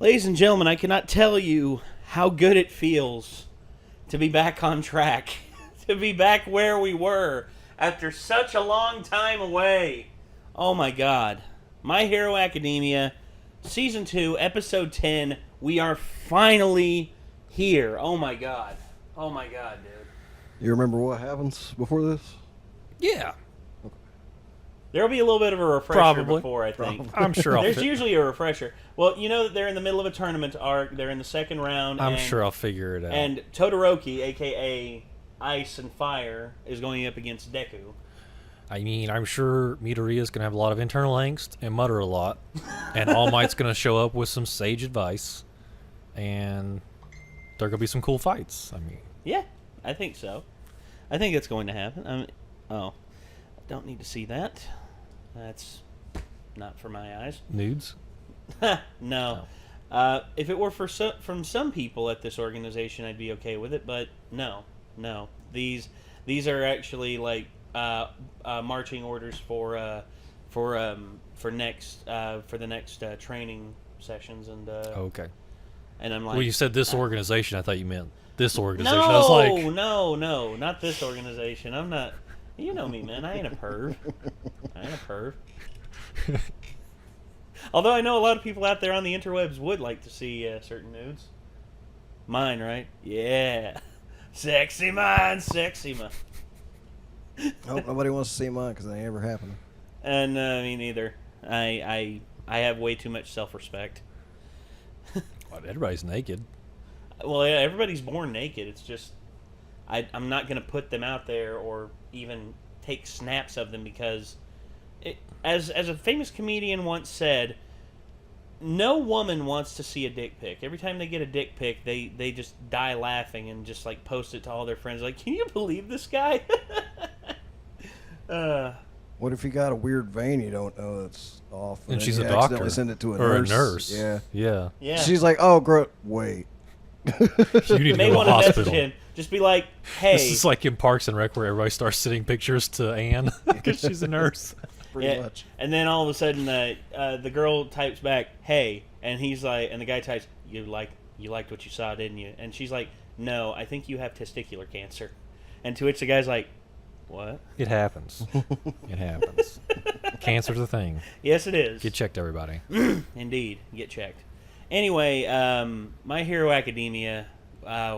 Ladies and gentlemen, I cannot tell you how good it feels to be back on track. To be back where we were after such a long time away. Oh my god. My Hero Academia, Season 2, Episode 10. We are finally here. Oh my god. Oh my god, dude. You remember what happens before this? Yeah. There'll be a little bit of a refresher before, I think. I'm sure There's usually a refresher. Well, you know that they're in the middle of a tournament arc. They're in the second round. I'm sure I'll figure it out. And Todoroki, a.k.a. Ice and Fire, is going up against Deku. I mean, I'm sure Midoriya's going to have a lot of internal angst and mutter a lot. And All Might's going to show up with some sage advice. And there are going to be some cool fights. I mean, yeah, I think so. I think it's going to happen. I don't need to see that. That's not for my eyes. nudes? No. If it were from some people at this organization, I'd be okay with it. But no. These are actually like marching orders for the next training sessions and. Okay. And I'm like, well, you said this organization. I thought you meant this organization. No, I was like, no, not this organization. I'm not. You know me, man. I ain't a perv. Although I know a lot of people out there on the interwebs would like to see certain nudes. Mine, right? Yeah. Sexy mine, sexy mine. I hope nobody wants to see mine because they ain't ever happen. And me neither. I have way too much self-respect. well, everybody's naked. Well, yeah, everybody's born naked. It's just I'm not going to put them out there or even take snaps of them because, as a famous comedian once said, no woman wants to see a dick pic. Every time they get a dick pic, they just die laughing and just like post it to all their friends. Like, can you believe this guy? What if you got a weird vein you don't know that's off? And she's a you doctor. accidentally send it to a or nurse. a nurse. Yeah. Yeah. She's like, oh, wait. You need to May go to want the to message hospital. him. Just be like, hey. This is like in Parks and Rec where everybody starts sending pictures to Anne because she's a nurse. Pretty much. And then all of a sudden, the girl types back, "Hey," and he's like, and the guy types, "You liked what you saw, didn't you?" And she's like, "No, I think you have testicular cancer." And to which the guy's like, "What?" It happens. It happens. Cancer's a thing. Yes, it is. Get checked, everybody. Indeed, get checked. Anyway, My Hero Academia,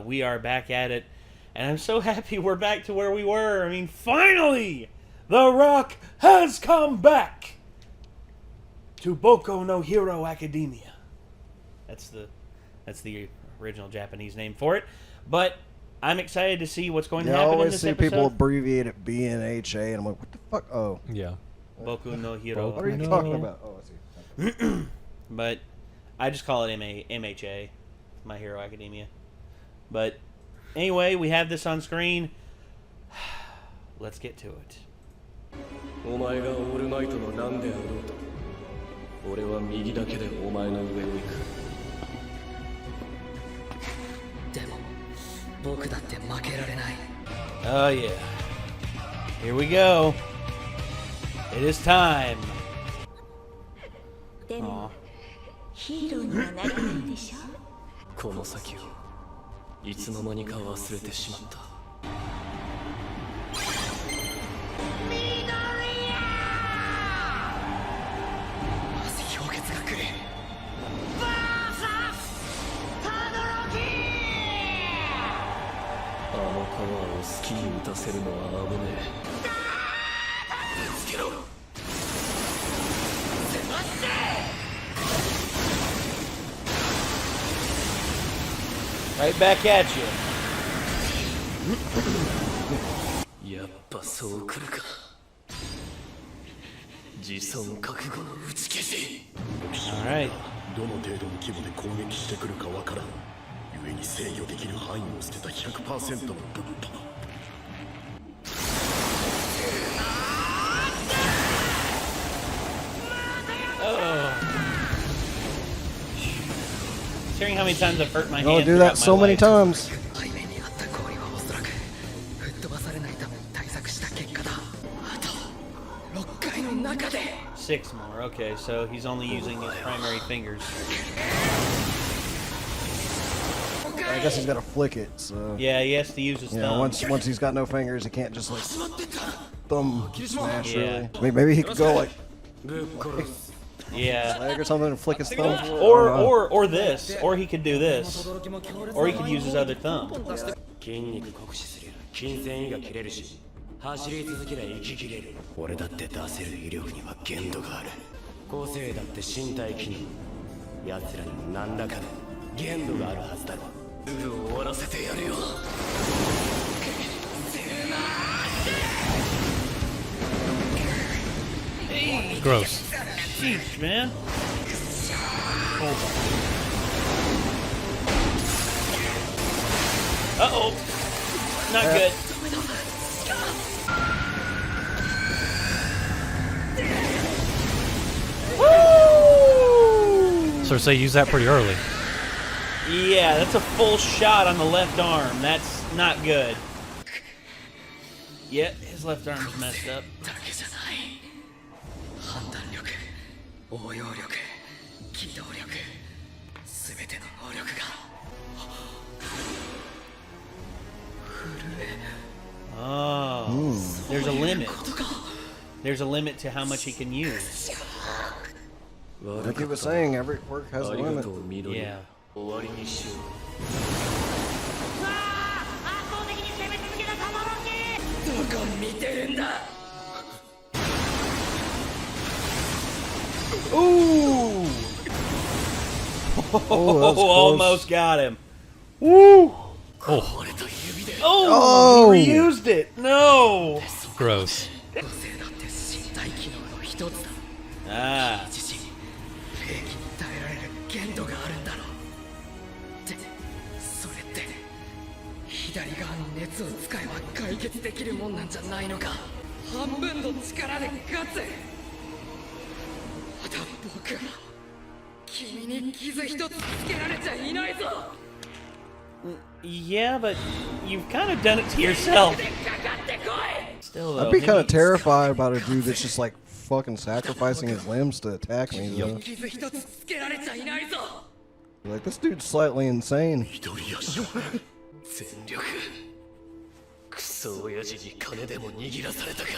we are back at it, and I'm so happy we're back to where we were. I mean, finally, The Rock has come back to Boku no Hero Academia. That's the original Japanese name for it. But I'm excited to see what's going to happen in this episode. I always see episode. people abbreviate it BNHA, and I'm like, what the fuck? Oh. Yeah. Boku no Hero. What are you talking about? Oh, I see. But I just call it MHA, My Hero Academia. But anyway, we have this on screen. Let's get to it. お前がオールマイトのランであろうと俺は右だけでお前の上を行くでも僕だって負けられない Oh yeah. Here we go. It is time. で Aw. もヒーローにはなれないでしょこの先をいつの間にか忘れてしまった氷結が来るあのパワーを好きに打たせるのは危ねえつけろ Right back at you. やっぱそう来るか自尊覚悟の打ち消し Alright. どの程度の規模で攻撃してくるかわからん故に制御できる範囲を捨てた 100% のぶっ放 Hearing how many times I've hurt my hand. I'll do that so many times. 背面にあった氷はおそらく吹っ飛ばされないために対策した結果だあと6回の6 more. Okay, so he's only using his primary fingers. I guess he's got to flick it. So Yeah, he has to use his thumb. once he's got no fingers, he can't just like thumb smash. Yeah. Really. I mean, maybe he could go like Yeah. leg or something and flick his thumb. Or this. Or he could do this. Or he could use his other thumb. 筋肉酷使すりゃ筋繊維が切れるし走り続けりゃ息切れる俺だって出せる威力には限度がある個性だって身体機能奴らにも何らかの限度があるはずだろすぐ終わらせてやるよ Gross. Jeez, man. Hold on. Uh-oh. Not good. Woo! So say use that pretty early. Yeah, that's a full shot on the left arm. That's not good. Yeah, his left arm's messed up. 判断力、応用力、機動力、すべての能力が Oh, there's a limit. There's a limit to how much he can use. Like he was saying, every quirk has a limit. Yeah. 終わりにしよう Ooh! Oh, Almost got him. Woo! Oh, Oh, he reused it. No. gross. 性だって身体機能の一つだ Ah. 自身兵器に耐えられる限度があるんだろうってそれって左側の熱を使えば解決できるもんなんじゃないのか半分の力で勝つまだ僕は君に傷一つつけられちゃいないぞ Yeah, but you've kind of done it to yourself. Still, though, I'd be kind of maybe- terrified about a dude that's just like fucking sacrificing his limbs to attack me. Though. 傷一つつけられちゃいないぞ Like this dude's slightly insane. 全力クソ親父に金でも握らされたか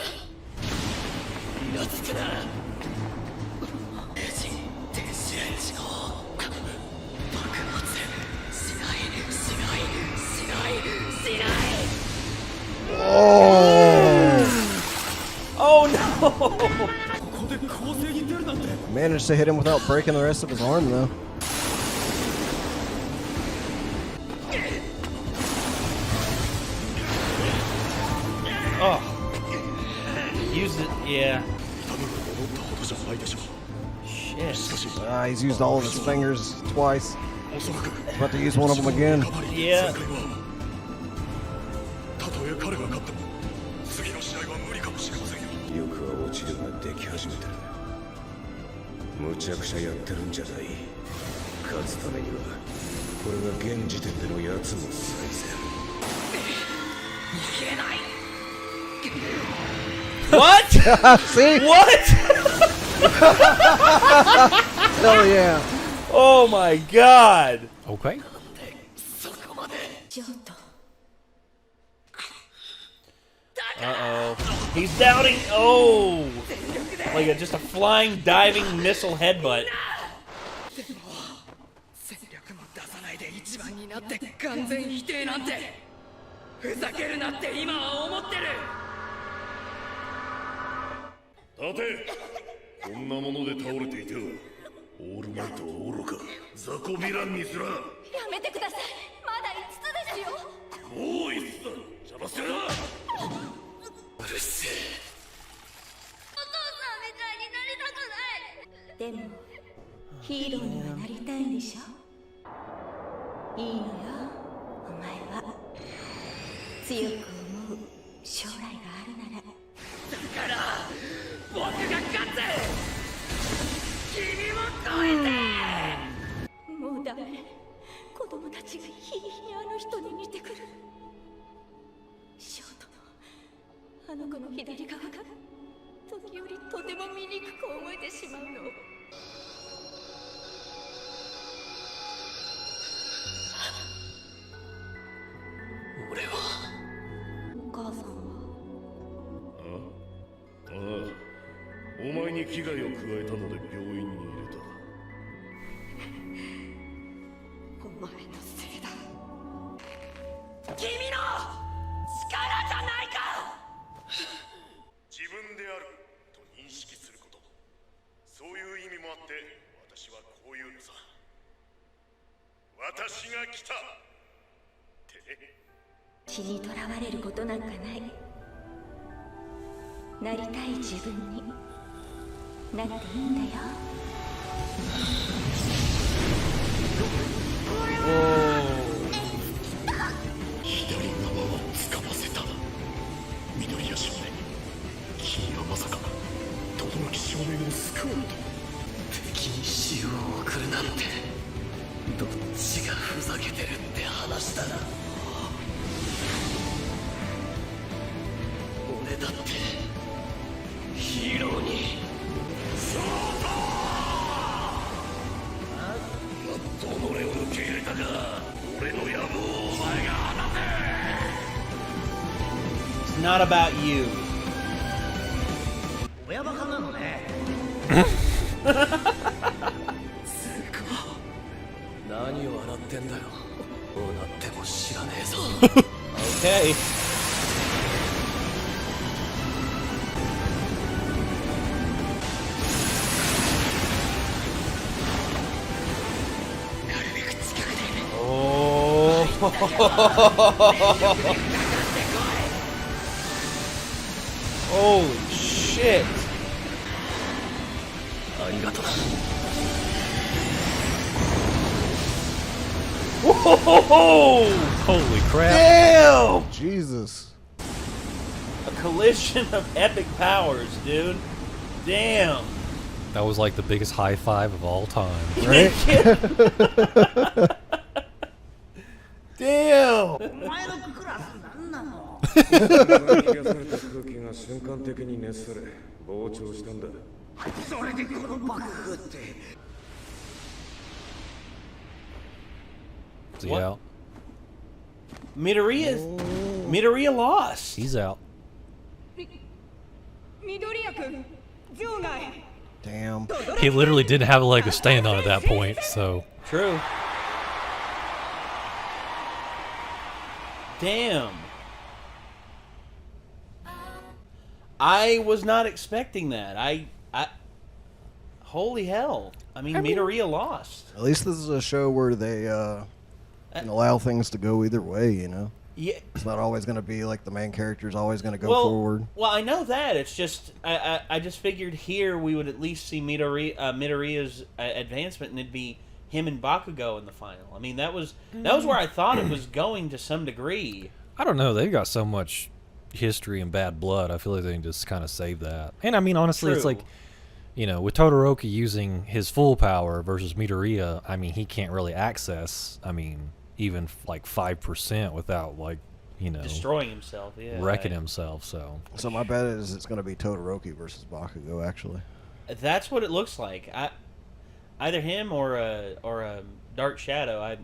イラつくな電子レンジの爆発しないしないしないしない Oh no! Managed to hit him without breaking the rest of his arm though. Oh. Used it. Yeah. Shit. He's used all of his fingers twice. About to use one of them again. Yeah. たとえ彼が勝っても次の試合は無理かもしれませんよ欲は落ちるができ始めてるむちゃくちゃやってるんじゃない勝つためにはこれが現時点でのやつの最善 What? See? What? Hell yeah. Oh my god. Okay. ちょっと Uh-oh. He's doubting. Oh. Like just a flying, diving missile headbutt. 戦力も出さないで一番になって完全否定なんてふざけるなって今は思ってる立てこんなもので倒れていてはオールマイトは愚か雑魚ヴィランにすらやめてくださいまだ5つですよもういつだ邪魔するなうるせえお父さんみたいになりたくないでもヒーローにはなりたいんでしょいいのよお前は強く思う将来があるなら僕が勝つ君も超えてもうダメ子供たちが日に日にあの人に似てくるショートのあの子の左側が時折とても醜く思えてしまうの。俺はお母さんはああ、お前に危害を加えたので病院に入れた。お前のせいだ。君の力じゃないか。自分であると認識すること、そういう意味もあって私はこう言うのさ。私が来たってね。血にとらわれることなんかない。なりたい自分になっていいんだよ。左側を掴ませた。緑谷少年、君はまさか轟少年を救おうと。敵に塩を送るなんて、どっちがふざけてるって話だな。俺だってヒーローに。やっと己を受け入れたか。俺の野望をお前が果た It's not about you. 親バカなのね。何を笑ってんだよ。どうなっても知らねえぞ。Okay. なるべく近くで。Oh. Holy shit. ありがとな。 Whoa! Holy crap! Damn! Jesus. A collision of epic powers, dude. Damn. That was like the biggest high five of all time. Right? Damn. 前のクラスなんなの。冷やされた空気が瞬間的に熱され膨張したんだ。それでこの爆風って。 Is he What? out? Midoriya lost. He's out. 緑谷君、場内。 Damn. He literally didn't have a leg to stand on at that point, so. True. Damn. I was not expecting that. Holy hell. I mean, Midoriya lost. At least this is a show where they can allow things to go either way, you know? Yeah. It's not always going to be like the main character's always going to go Well, forward. well, I know that. It's just I just figured here we would at least see Midoriya's advancement, and it'd be him and Bakugo in the final. I mean, that was where I thought it was going to some degree. I don't know. They've got so much history and bad blood. I feel like they can just kind of save that. And I mean, honestly, it's True. like, you know, with Todoroki using his full power versus Midoriya, I mean, he can't really access, I mean, even like 5% without, like, you know, Destroying himself, yeah. wrecking himself. So So my bet is it's going to be Todoroki versus Bakugo, actually. That's what it looks like. Either him or a Dark Shadow.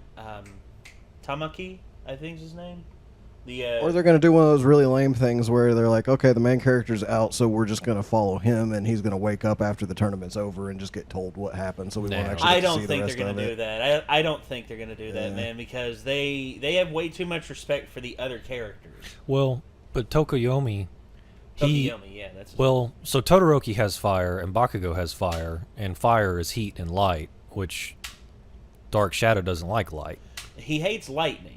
Tamaki, I think is his name. Or they're going to do one of those really lame things where they're like, okay, the main character's out, so we're just going to follow him, and he's going to wake up after the tournament's over and just get told what happened, so we won't actually I get to don't see think the they're rest going of to do it. that. I don't think they're going to do that, man, because they have way too much respect for the other characters. well, but Tokoyomi, Tokoyomi, yeah, that's well, so Todoroki has fire and Bakugo has fire, and fire is heat and light, which Dark Shadow doesn't like light. he hates lightning.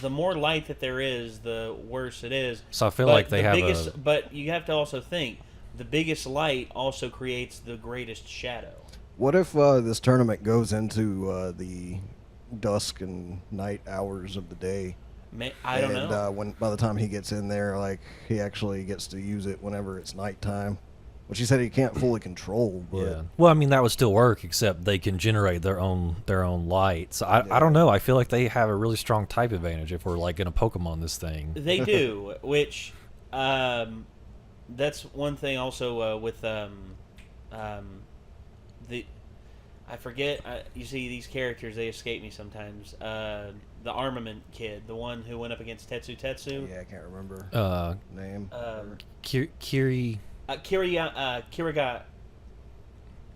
The more light that there is, the worse it is. So I feel But like they the have biggest, But you have to also think, the biggest light also creates the greatest shadow. What if this tournament goes into the dusk and night hours of the day? I don't and, know. When by the time he gets in there, like he actually gets to use it whenever it's nighttime, which he said he can't fully control. But Yeah. Well, I mean that would still work, except they can generate their own light. So I don't know. I feel like they have a really strong type advantage if we're like going to Pokemon this thing. They do, which that's one thing also with the I forget. You see these characters, they escape me sometimes. The armament kid, the one who went up against Tetsu. Yeah, I can't remember name. Kirigaya?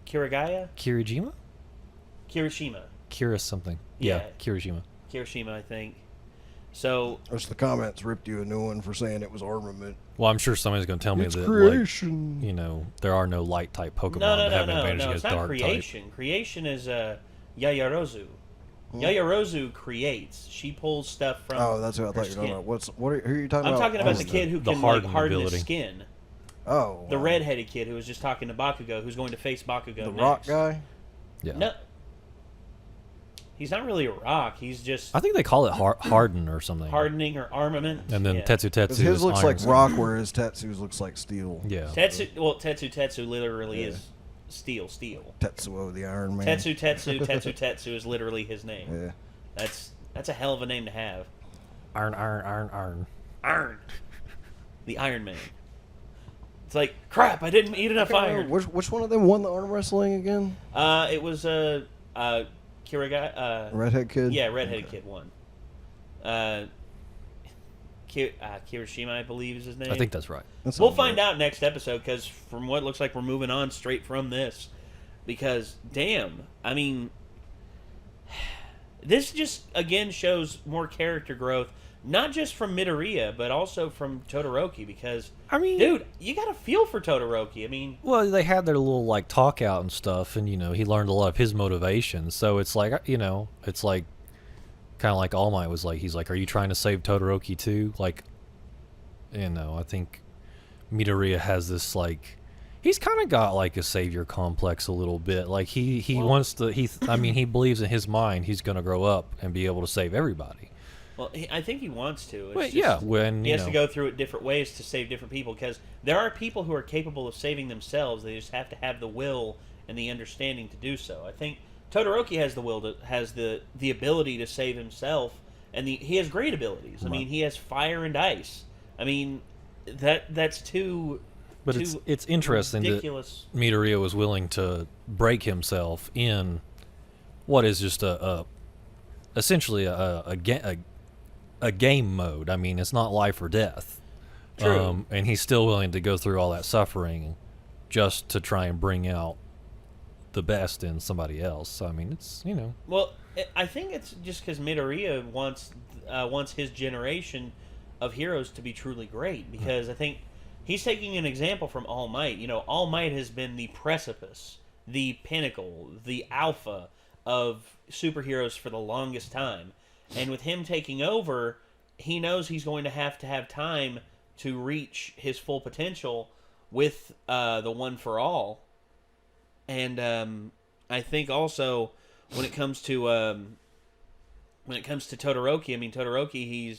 Kirigaya? Kirishima? Kira something. Yeah. Kirishima. Kirishima, I think. So, Which the comments ripped you a new one for saying it was armament. Well, I'm sure somebody's going to tell me It's that, creation. like, you know, there are no light type Pokemon no, that have an advantage it's against not dark creation. type. Creation is Yayarozu. Yayarozu creates. She pulls stuff from. Oh, that's what I thought you were talking about. Who are you talking I'm about? talking about the kid who the can like harden harden ability. his skin. Oh, The wow. red-headed kid who was just talking to Bakugo, who's going to face Bakugo. The next. rock guy. Yeah. No, he's not really a rock. He's just I think they call it harden or something. hardening or armament. And then yeah. Tetsu Because is his looks iron like skin. rock, whereas Tetsu's looks like steel. Yeah. Tetsu literally Yeah. is steel. Tetsuo, the Iron Man. Tetsu is literally his name. Yeah. That's a hell of a name to have. Iron. Iron. The Iron Man. It's like, crap, I didn't eat enough iron. Which one of them won the arm wrestling again? It was Kirigai. Redhead kid? Yeah, redheaded kid won. Kirishima, I believe, is his name. I think that's right. We'll find out next episode, because from what it looks like, we're moving on straight from this. Because, damn, I mean, this just, again, shows more character growth, not just from Midoriya, but also from Todoroki, because, I mean, dude, you got to feel for Todoroki. I mean... Well, they had their little, like, talk out and stuff, and, you know, he learned a lot of his motivation. So it's like, you know, it's like, kind of like All Might was like, he's like, are you trying to save Todoroki too? Like, you know, I think Midoriya has this, like, he's kind of got, like, a savior complex a little bit. Like, he wants to, I mean, he believes in his mind he's going to grow up and be able to save everybody. Well, I think he wants to. It's Well, just, yeah, when, he you has know, to go through it different ways to save different people, because there are people who are capable of saving themselves. They just have to have the will and the understanding to do so. I think Todoroki has the will to, has the ability to save himself, and he has great abilities. I mean, he has fire and ice. I mean, that's too. But it's interesting ridiculous. that Midoriya was willing to break himself in what is just essentially a game mode. I mean, it's not life or death. True. And he's still willing to go through all that suffering just to try and bring out the best in somebody else. So, I mean, it's, you know. Well, I think it's just because Midoriya wants his generation of heroes to be truly great, because I think he's taking an example from All Might. You know, All Might has been the precipice, the pinnacle, the alpha of superheroes for the longest time. And with him taking over, he knows he's going to have time to reach his full potential with the One for All. And I think also when it comes to Todoroki, I mean, Todoroki,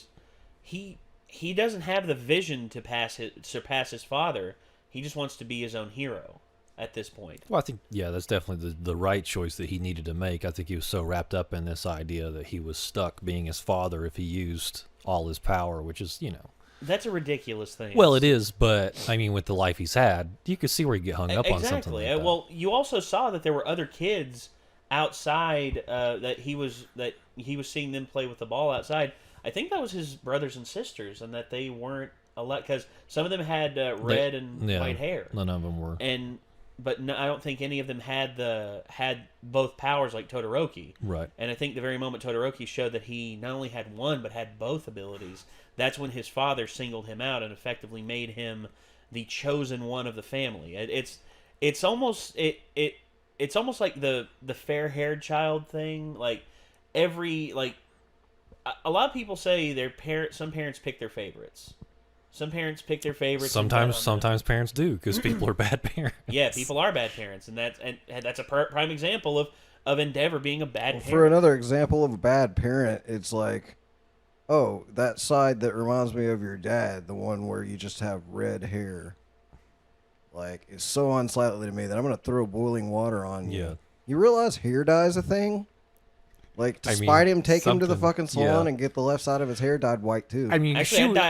he doesn't have the vision to surpass his father. He just wants to be his own hero at this point. Well, I think, yeah, that's definitely the right choice that he needed to make. I think he was so wrapped up in this idea that he was stuck being his father if he used all his power, which is, you know. That's a ridiculous thing. Well, it is, but, I mean, with the life he's had, you could see where he'd get hung up on something like that. Well, you also saw that there were other kids outside that he was seeing them play with the ball outside. I think that was his brothers and sisters, and that they weren't allowed, because some of them had red and white hair. None of them were. But no, I don't think any of them had both powers like Todoroki. Right. And I think the very moment Todoroki showed that he not only had one but had both abilities, that's when his father singled him out and effectively made him the chosen one of the family. It's almost like the fair-haired child thing. Like a lot of people say some parents pick their favorites. Some parents pick their favorites. Sometimes parents do, because people are bad parents. Yeah, people are bad parents, and that's a prime example of Endeavor being a bad parent. For another example of a bad parent, it's like, oh, that side that reminds me of your dad, the one where you just have red hair, like, it's so unsightly to me that I'm going to throw boiling water on you. Yeah. You realize hair dye is a thing? Like, I mean, despite him take him to the something, fucking salon yeah. and get the left side of his hair dyed white too. I mean, Actually, she, Go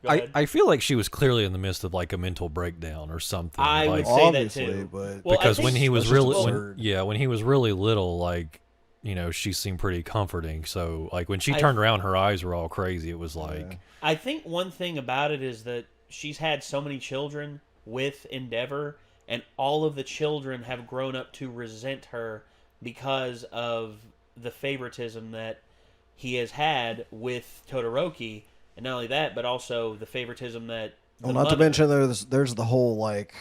ahead. I feel like she was clearly in the midst of like a mental breakdown or something. I like, would say that obviously, too. but Well, I because think- when he was that's really, just when, absurd. yeah, when he was really little, like, you know, she seemed pretty comforting. So, like, when she I- turned around, her eyes were all crazy. It was like, Yeah. I think one thing about it is that she's had so many children with Endeavor, and all of the children have grown up to resent her because of the favoritism that he has had with Todoroki, and not only that, but also the favoritism that. The Well, not to mother- mention there's the whole like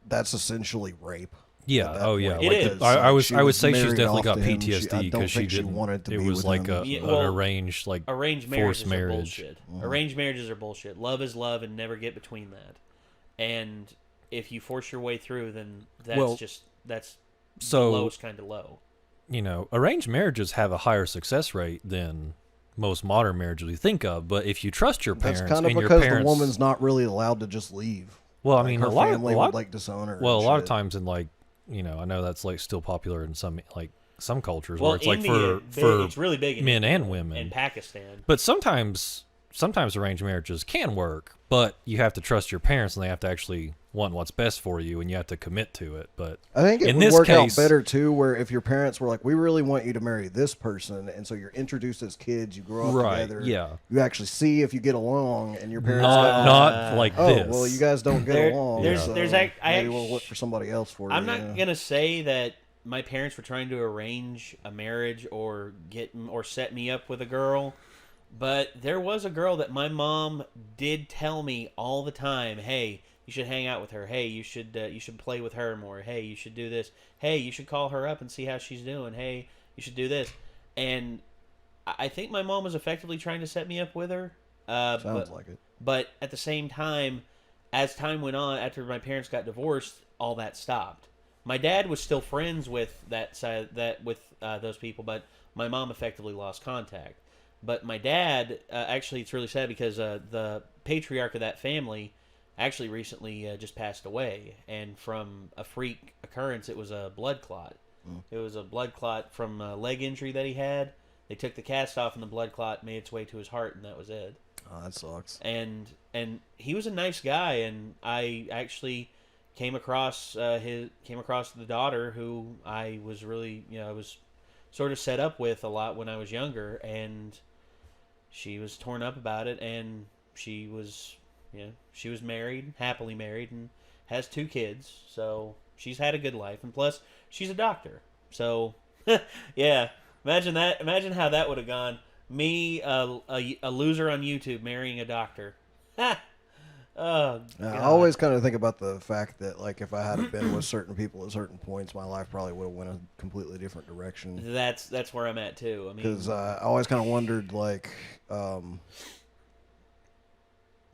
that's essentially rape. yeah, at that oh yeah. point, It Like is. because, I like, she would say she's married definitely off got to him. PTSD I don't because she think didn't. wanted to It be was with like him. an well, arranged, like arranged forced marriages are marriage. bullshit. Arranged marriages are bullshit. Love is love, and never get between that. And if you force your way through, then that's the So lowest kind of low. you know, arranged marriages have a higher success rate than most modern marriages we think of. But if you trust your parents, That's kind of and your because parents, the woman's not really allowed to just leave. well, I Like, mean, her a lot, family a lot, would like disown her. well, a and lot of shit. times in like, you know, I know that's like still popular in some like some cultures Well, where it's like India, for it's really big in men India and women. and Pakistan. But sometimes arranged marriages can work, but you have to trust your parents and they have to actually want what's best for you, and you have to commit to it. But I think it in would this work case, out better too, where if your parents were like, "We really want you to marry this person," and so you're introduced as kids, you grow up Right, together, yeah. you actually see if you get along, and your parents not go, not like "Oh, this. well, you guys don't get There- along, there's- so there's I maybe we'll look for somebody else for you." I'm not gonna say that my parents were trying to arrange a marriage or set me up with a girl, but there was a girl that my mom did tell me all the time, "Hey, you should hang out with her. Hey, you should play with her more. Hey, you should do this. Hey, you should call her up and see how she's doing. Hey, you should do this." And I think my mom was effectively trying to set me up with her. Sounds like it. But at the same time, as time went on, after my parents got divorced, all that stopped. My dad was still friends with those people, but my mom effectively lost contact. But my dad, actually, it's really sad because the patriarch of that family actually recently just passed away, and from a freak occurrence, it was a blood clot. It was a blood clot from a leg injury that he had. They took the cast off, and the blood clot made its way to his heart, and that was it. Oh, that sucks. And he was a nice guy, and I actually came across the daughter who I was really, I was sort of set up with a lot when I was younger, and she was torn up about it, and she was married, happily married, and has 2 kids, so she's had a good life, and plus she's a doctor, so yeah, imagine how that would have gone. Me, a loser on YouTube marrying a doctor. Oh, I God. always kind of think about the fact that, like, if I had been with certain people at certain points, my life probably would have went a completely different direction. That's where I'm at too. I mean, Because I always kind of wondered, like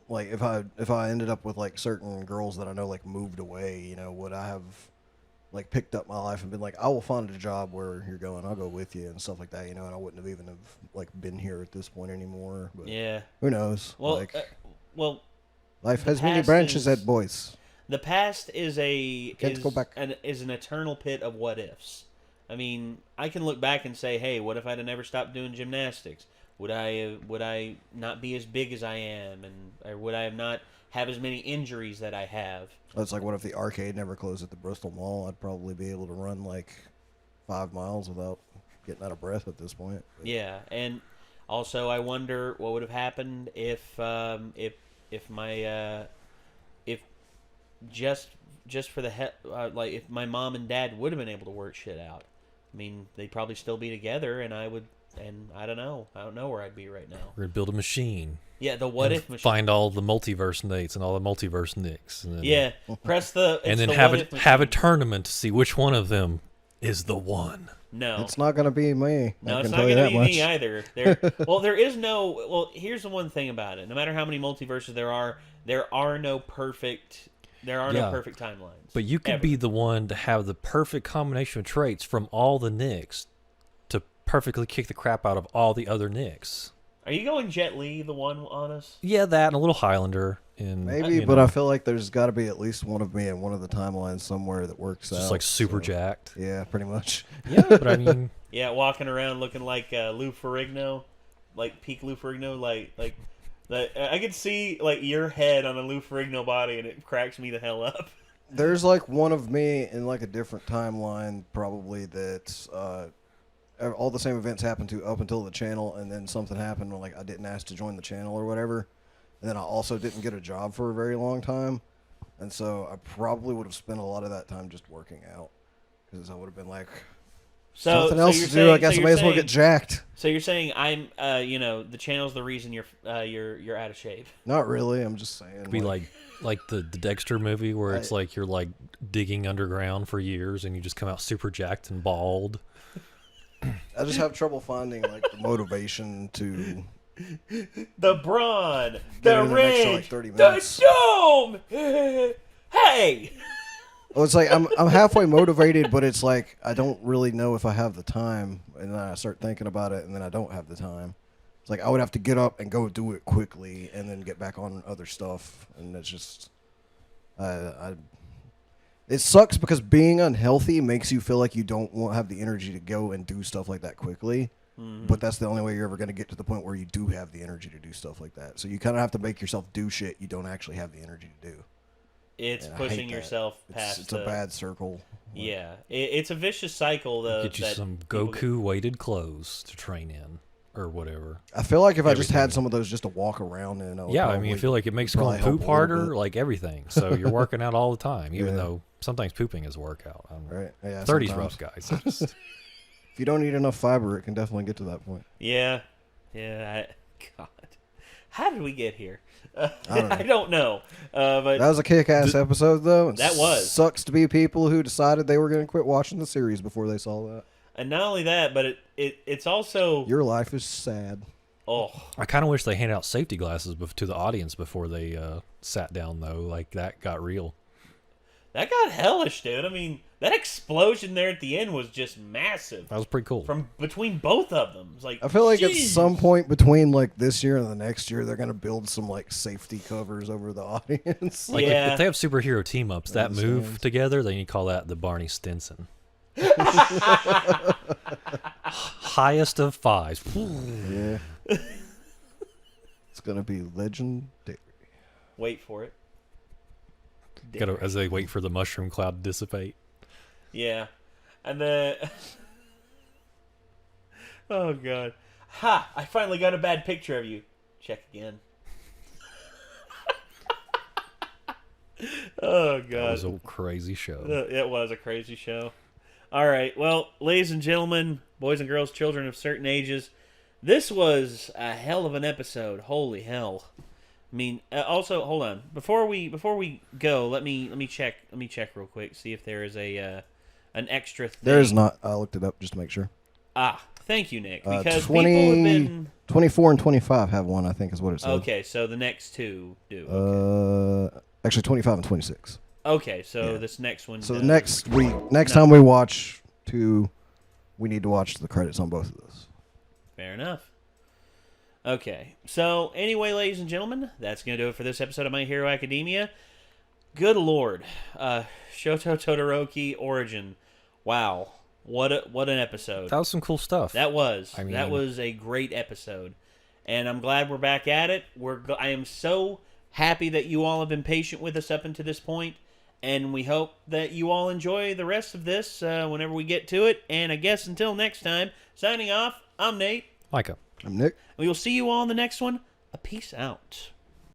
if I ended up with like certain girls that I know like moved away, would I have like picked up my life and been like, I will find a job where you're going, I'll go with you and stuff like that, and I wouldn't have even like been here at this point anymore. But yeah. who knows? Well, like, life the has many past branches, is- at boys. The past is Go back. an eternal pit of what ifs. I mean, I can look back and say, hey, what if I'd have never stopped doing gymnastics? Would I not be as big as I am, or would I have not have as many injuries that I have? It's like, what if the arcade never closed at the Bristol Mall? I'd probably be able to run like 5 miles without getting out of breath at this point. But Yeah, and also I wonder what would have happened if just for the like if my mom and dad would have been able to work shit out. I mean, they'd probably still be together, and I don't know where I'd be right now. We're gonna build a machine. Yeah, the what and if machine. Find all the multiverse Nates and all the multiverse Nicks. And then, Yeah, press the and then the have what a if have a machine. tournament to see which one of them is the one. No, it's not gonna be me. No, I it's can not tell you going to that be much. me either. There is no. Well, here's the one thing about it. No matter how many multiverses there are no perfect. There are no Yeah. perfect timelines. But you could ever. be the one to have the perfect combination of traits from all the Nicks to perfectly kick the crap out of all the other Nicks. Are you going Jet Li, the one on us? Yeah, that and a little Highlander. Maybe, but I feel like there's got to be at least one of me in one of the timelines somewhere that works out. Just like super jacked. Yeah, pretty much. Yeah, but I mean, Yeah, walking around looking like Lou Ferrigno, like peak Lou Ferrigno, like I could see like your head on a Lou Ferrigno body, and it cracks me the hell up. There's like one of me in like a different timeline, probably that's all the same events happened to up until the channel, and then something happened when like I didn't ask to join the channel or whatever, and then I also didn't get a job for a very long time, and so I probably would have spent a lot of that time just working out, because I would have been like, something else to do. I guess I may as well get jacked. So you're saying I'm, the channel's the reason you're out of shape. Not really. I'm just saying. it'd be like the Dexter movie where it's like you're like digging underground for years and you just come out super jacked and bald. I just have trouble finding like the motivation to the brawn, get the in an extra, ring, like, 30 the minutes. dome. Hey. Well, it's like I'm halfway motivated, but it's like I don't really know if I have the time, and then I start thinking about it, and then I don't have the time. It's like I would have to get up and go do it quickly, and then get back on other stuff, and it's just, it sucks because being unhealthy makes you feel like you don't have the energy to go and do stuff like that quickly. Mm-hmm. But that's the only way you're ever going to get to the point where you do have the energy to do stuff like that. So you kind of have to make yourself do shit you don't actually have the energy to do. It's pushing yourself past. It's a bad circle. Yeah, it's a vicious cycle though. Get you some Goku weighted clothes to train in or whatever. I feel like if I just had some of those just to walk around in, I feel like it makes going poop harder, like everything. So you're working out all the time, even though sometimes pooping is a workout. Right. Yeah. 30's rough, guys. If you don't eat enough fiber, it can definitely get to that point. Yeah. God, how did we get here? I don't know. But that was a kick-ass episode, though. That was. Sucks to be people who decided they were going to quit watching the series before they saw that. And not only that, but it's also... Your life is sad. Oh. I kind of wish they handed out safety glasses to the audience before they sat down, though. Like, that got real. That got hellish, dude. I mean, that explosion there at the end was just massive. That was pretty cool. From between both of them. It's like, I feel like geez. at some point between like this year and the next year, they're going to build some like safety covers over the audience. Like if they have superhero team-ups that move together, then you call that the Barney Stinson. Highest of fives. Yeah. It's going to be legendary. Wait for it. As they wait for the mushroom cloud to dissipate. Yeah. And then... oh, God. Ha! I finally got a bad picture of you. Check again. Oh, God. That was a crazy show. It was a crazy show. All right. Well, ladies and gentlemen, boys and girls, children of certain ages, this was a hell of an episode. Holy hell. I mean, also, hold on. Before we go, let me check real quick, see if there is an extra thing. There is not. I looked it up just to make sure. Thank you, Nick. Because 20, people have been 24 and 25 have one, I think is what it said. Okay, so the next two do. Okay. Actually 25 and 26. Okay, so this next one. So next time we watch 2, we need to watch the credits on both of those. Fair enough. Okay, so anyway, ladies and gentlemen, that's going to do it for this episode of My Hero Academia. Good Lord. Shoto Todoroki Origin. Wow. What an episode. That was some cool stuff. That was. That was a great episode. And I'm glad we're back at it. I am so happy that you all have been patient with us up until this point. And we hope that you all enjoy the rest of this whenever we get to it. And I guess until next time, signing off, I'm Nate. Micah. I'm Nick. We will see you all in the next one. A peace out.